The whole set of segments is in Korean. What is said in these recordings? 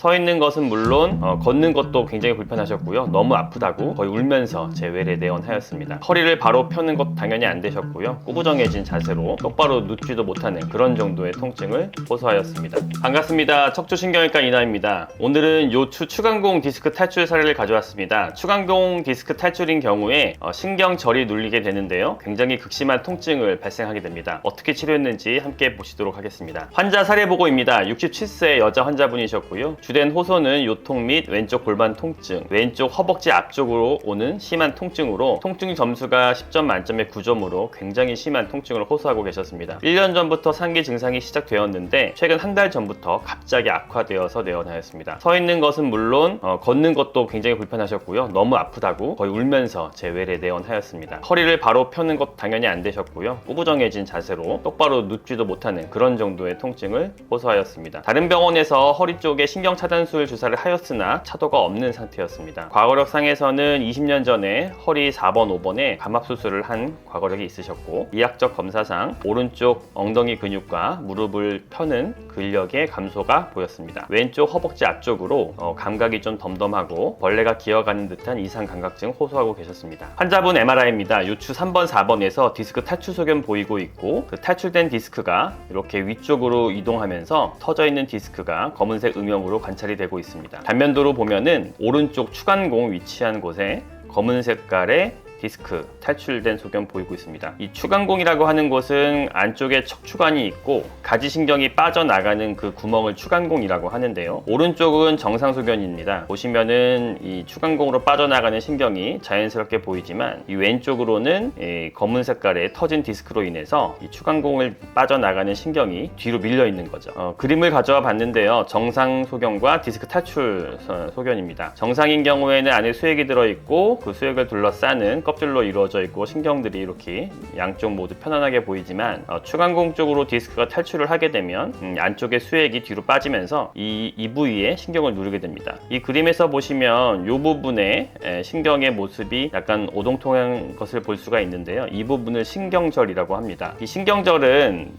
서 있는 것은 물론 걷는 것도 굉장히 불편하셨고요. 너무 아프다고 거의 울면서 재외래 내원하였습니다. 허리를 바로 펴는 것도 당연히 안 되셨고요. 꾸부정해진 자세로 똑바로 눕지도 못하는 그런 정도의 통증을 호소하였습니다. 반갑습니다. 척추신경외과 이나입니다. 오늘은 요추 추간공 디스크 탈출 사례를 가져왔습니다. 추간공 디스크 탈출인 경우에 신경절이 눌리게 되는데요. 굉장히 극심한 통증을 발생하게 됩니다. 어떻게 치료했는지 함께 보시도록 하겠습니다. 환자 사례 보고입니다. 67세 여자 환자분이셨고요. 주된 호소는 요통 및 왼쪽 골반 통증, 왼쪽 허벅지 앞쪽으로 오는 심한 통증으로 통증 점수가 10점 만점에 9점으로 굉장히 심한 통증을 호소하고 계셨습니다. 1년 전부터 상기 증상이 시작되었는데 최근 한 달 전부터 갑자기 악화되어서 내원하였습니다. 서 있는 것은 물론 걷는 것도 굉장히 불편하셨고요. 너무 아프다고 거의 울면서 재외래 내원하였습니다. 허리를 바로 펴는 것도 당연히 안 되셨고요. 꾸부정해진 자세로 똑바로 눕지도 못하는 그런 정도의 통증을 호소하였습니다. 다른 병원에서 허리 쪽에 신경 차단술 주사를 하였으나 차도가 없는 상태였습니다. 과거력상에서는 20년 전에 허리 4번, 5번에 감압 수술을 한 과거력이 있으셨고, 이학적 검사상 오른쪽 엉덩이 근육과 무릎을 펴는 근력의 감소가 보였습니다. 왼쪽 허벅지 앞쪽으로 감각이 좀 덤덤하고 벌레가 기어가는 듯한 이상 감각증 호소하고 계셨습니다. 환자분 MRI입니다. 요추 3번, 4번에서 디스크 탈출 소견 보이고 있고, 그 탈출된 디스크가 이렇게 위쪽으로 이동하면서 터져 있는 디스크가 검은색 음영으로 관찰이 되고 있습니다. 단면도로 보면은 오른쪽 추간공 위치한 곳에 검은 색깔의 디스크 탈출된 소견 보이고 있습니다. 이 추간공이라고 하는 곳은 안쪽에 척추관이 있고 가지신경이 빠져나가는 그 구멍을 추간공이라고 하는데요. 오른쪽은 정상 소견입니다. 보시면은 이 추간공으로 빠져나가는 신경이 자연스럽게 보이지만 이 왼쪽으로는 이 검은 색깔의 터진 디스크로 인해서 이 추간공을 빠져나가는 신경이 뒤로 밀려 있는 거죠. 그림을 가져와 봤는데요. 정상 소견과 디스크 탈출 소견입니다. 정상인 경우에는 안에 수액이 들어있고 그 수액을 둘러싸는 껍질로 이루어져 있고 신경들이 이렇게 양쪽 모두 편안하게 보이지만 추간공 쪽으로 디스크가 탈출을 하게 되면 안쪽의 수액이 뒤로 빠지면서 이 부위에 신경을 누르게 됩니다. 이 그림에서 보시면 이 부분에 신경의 모습이 약간 오동통한 것을 볼 수가 있는데요. 이 부분을 신경절이라고 합니다. 이 신경절은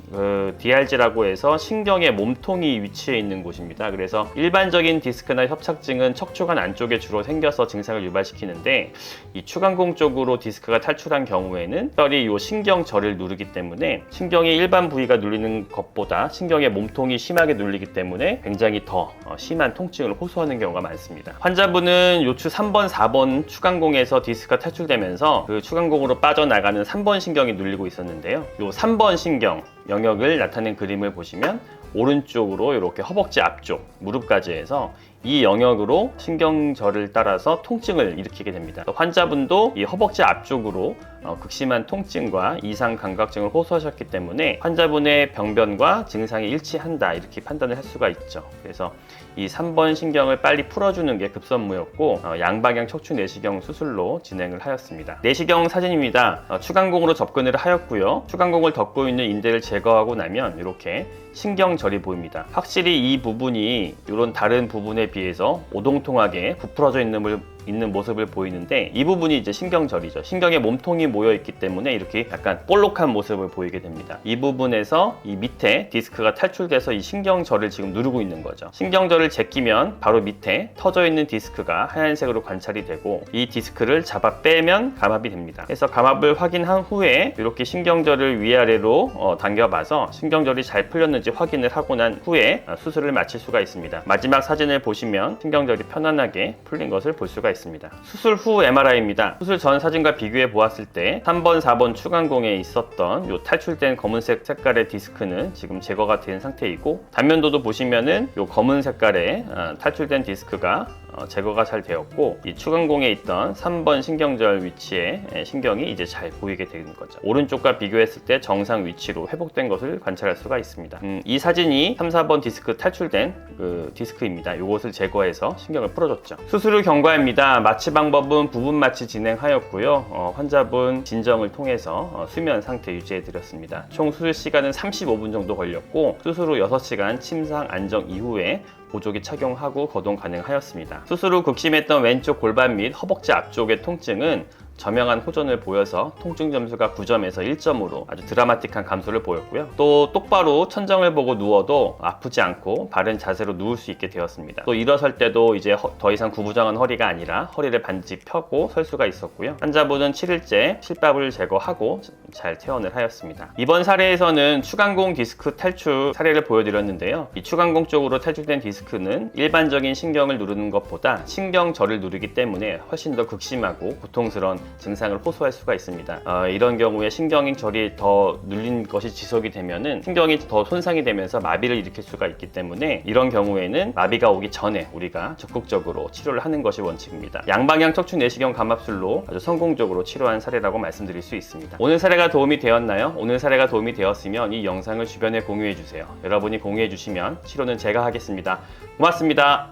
DRG라고 해서 신경의 몸통이 위치해 있는 곳입니다. 그래서 일반적인 디스크나 협착증은 척추관 안쪽에 주로 생겨서 증상을 유발시키는데 이 추간공 쪽으로 디스크가 탈출한 경우에는 특별히 이 신경절을 누르기 때문에 신경이 일반 부위가 눌리는 것보다 신경의 몸통이 심하게 눌리기 때문에 굉장히 더 심한 통증을 호소하는 경우가 많습니다. 환자분은 요추 3번, 4번 추간공에서 디스크가 탈출되면서 그 추간공으로 빠져나가는 3번 신경이 눌리고 있었는데요. 이 3번 신경 영역을 나타낸 그림을 보시면 오른쪽으로 이렇게 허벅지 앞쪽, 무릎까지 해서 이 영역으로 신경절을 따라서 통증을 일으키게 됩니다. 환자분도 이 허벅지 앞쪽으로 극심한 통증과 이상 감각증을 호소하셨기 때문에 환자분의 병변과 증상이 일치한다 이렇게 판단을 할 수가 있죠. 그래서 이 3번 신경을 빨리 풀어주는 게 급선무였고 양방향 척추 내시경 수술로 진행을 하였습니다. 내시경 사진입니다. 추간공으로 접근을 하였고요. 추간공을 덮고 있는 인대를 제거하고 나면 이렇게 신경절이 보입니다. 확실히 이 부분이 이런 다른 부분에 비해서 오동통하게 부풀어져 있는 모습을 보이는데 이 부분이 이제 신경절이죠. 신경의 몸통이 모여 있기 때문에 이렇게 약간 볼록한 모습을 보이게 됩니다. 이 부분에서 이 밑에 디스크가 탈출돼서 이 신경절을 지금 누르고 있는 거죠. 신경절을 제끼면 바로 밑에 터져 있는 디스크가 하얀색으로 관찰이 되고 이 디스크를 잡아 빼면 감압이 됩니다. 그래서 감압을 확인한 후에 이렇게 신경절을 위아래로 당겨봐서 신경절이 잘 풀렸는지 확인을 하고 난 후에 수술을 마칠 수가 있습니다. 마지막 사진을 보시면 신경절이 편안하게 풀린 것을 볼 수가 있습니다. 수술 후 MRI입니다. 수술 전 사진과 비교해 보았을 때 3번, 4번 추간공에 있었던 요 탈출된 검은색 색깔의 디스크는 지금 제거가 된 상태이고 단면도도 보시면은 요 검은 색깔의 탈출된 디스크가 제거가 잘 되었고 이 추간공에 있던 3번 신경절 위치에 신경이 이제 잘 보이게 되는 거죠. 오른쪽과 비교했을 때 정상 위치로 회복된 것을 관찰할 수가 있습니다. 이 사진이 3, 4번 디스크 탈출된 그 디스크입니다. 이것을 제거해서 신경을 풀어줬죠. 수술 후 경과입니다. 마취 방법은 부분 마취 진행하였고요. 환자분 진정을 통해서 수면 상태 유지해 드렸습니다. 총 수술 시간은 35분 정도 걸렸고 수술 후 6시간 침상 안정 이후에 보조기 착용하고 거동 가능하였습니다. 수술 후 극심했던 왼쪽 골반 및 허벅지 앞쪽의 통증은 저명한 호전을 보여서 통증 점수가 9점에서 1점으로 아주 드라마틱한 감소를 보였고요. 또 똑바로 천정을 보고 누워도 아프지 않고 바른 자세로 누울 수 있게 되었습니다. 또 일어설 때도 이제 더 이상 구부정한 허리가 아니라 허리를 반드시 펴고 설 수가 있었고요. 환자분은 7일째 실밥을 제거하고 잘 퇴원을 하였습니다. 이번 사례에서는 추간공 디스크 탈출 사례를 보여드렸는데요. 이 추간공 쪽으로 탈출된 디스크는 일반적인 신경을 누르는 것보다 신경절을 누르기 때문에 훨씬 더 극심하고 고통스러운 증상을 호소할 수가 있습니다. 이런 경우에 신경절이 더 눌린 것이 지속이 되면은 신경이 더 손상이 되면서 마비를 일으킬 수가 있기 때문에 이런 경우에는 마비가 오기 전에 우리가 적극적으로 치료를 하는 것이 원칙입니다. 양방향 척추 내시경 감압술로 아주 성공적으로 치료한 사례라고 말씀드릴 수 있습니다. 오늘 사례가 도움이 되었나요? 오늘 사례가 도움이 되었으면 이 영상을 주변에 공유해 주세요. 여러분이 공유해 주시면 치료는 제가 하겠습니다. 고맙습니다.